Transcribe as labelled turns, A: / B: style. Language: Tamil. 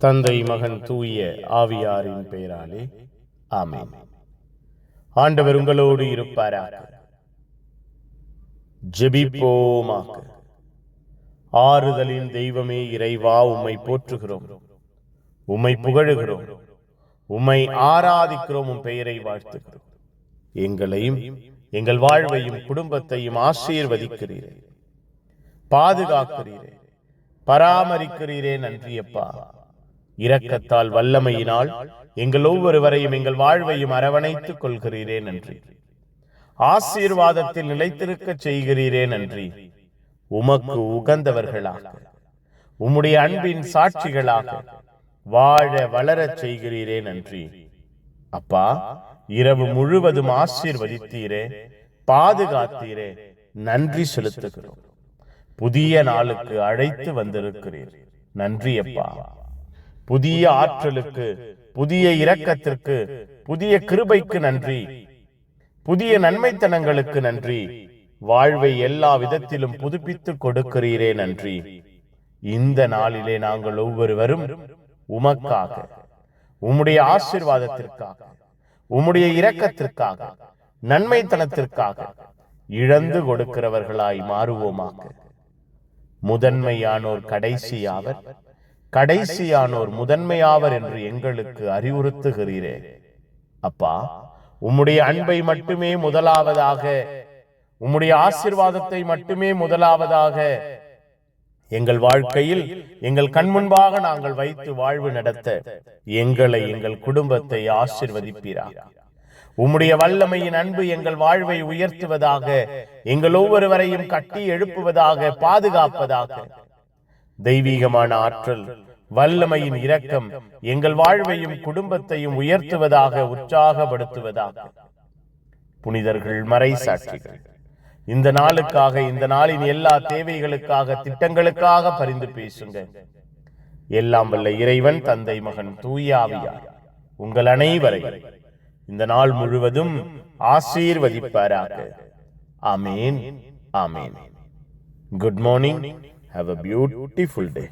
A: தந்தை மகன் தூய ஆவியாரின் பெயராலே ஆமென். ஆண்டவர் உங்களோடு இருப்பாராக. ஜெபிப்போமாக. ஆறுதலின் தெய்வமே இறைவா, உம்மை போற்றுகிறோம், உம்மை புகழுகிறோம், உம்மை ஆராதிக்கிறோம், உம் பெயரை வாழ்த்துகிறோம். எங்களையும் எங்கள் வாழ்வையும் குடும்பத்தையும் ஆசீர்வதிக்கிறீரே, பாதுகாக்கிறீரே, பராமரிக்கிறீரே. நன்றியப்பா. இரக்கத்தால் வல்லமையினால் எங்கள் ஒவ்வொருவரையும் எங்கள் வாழ்வையும் அரவணைத்துக் கொள்கிறீரே. நன்றி. ஆசீர்வாதத்தில் நிலைத்திருக்க செய்கிறீரே. நன்றி. உமக்கு உகந்தவர்களாக, உம்முடைய அன்பின் சாட்சிகளாக வாழ வளரச் செய்கிறீரே. நன்றி அப்பா. இரவு முழுவதும் ஆசீர்வதித்தீரே, பாதுகாத்தீரே. நன்றி செலுத்துகிறோம். புதிய நாளுக்கு அழைத்து வந்திருக்கிறீர். நன்றி அப்பா. புதிய ஆற்றலுக்கு, புதிய இரக்கத்திற்கு, புதிய கிருபைக்கு நன்றி. புதிய நன்மைத்தனங்களுக்கு நன்றி. வாழ்வை எல்லா விதத்திலும் புதுப்பித்துக் கொடுக்கிறீரே. நன்றி. இந்த நாளிலே நாங்கள் ஒவ்வொருவரும் உமக்காக, உம்முடைய ஆசீர்வாதத்திற்காக, உம்முடைய இரக்கத்திற்காக, நன்மைத்தனத்திற்காக இழந்து கொடுக்கிறவர்களாய் மாறுவோமாக. முதன்மையானோர் கடைசியாவர், கடைசியானோர் முதன்மையாவர் என்று எங்களுக்கு அறிவுறுத்துகிறீரே. அப்பா, உம்முடைய அன்பை மட்டுமே முதலாவதாக, உம்முடைய ஆசீர்வாதத்தை மட்டுமே முதலாவதாக எங்கள் வாழ்க்கையில் எங்கள் கண்முன்பாக நாங்கள் வைத்து வாழ்வு நடத்த எங்களை, எங்கள் குடும்பத்தை ஆசீர்வதிப்பீராக. உம்முடைய வல்லமையின் அன்பு எங்கள் வாழ்வை உயர்த்துவதாக, எங்கள் ஒவ்வொருவரையும் கட்டி எழுப்புவதாக, பாதுகாப்பதாக. தெய்வீகமான ஆற்றல், வல்லமையின் இரக்கம் எங்கள் வாழ்வையும் குடும்பத்தையும் உயர்த்துவதாக, உற்சாகப்படுத்துவதாக. புனிதர்கள், மறை சாட்சிகள், இந்த நாளுக்காக, இந்த நாளின் எல்லா தேவைகளுக்காக, திட்டங்களுக்காக பரிந்து பேசுங்க. எல்லாம் வல்ல இறைவன் தந்தை மகன் தூய ஆவியார் உங்கள் அனைவரையும் இந்த நாள் முழுவதும் ஆசீர்வதிப்பாராக. ஆமேன், ஆமேன். Good morning. Have a beautiful day.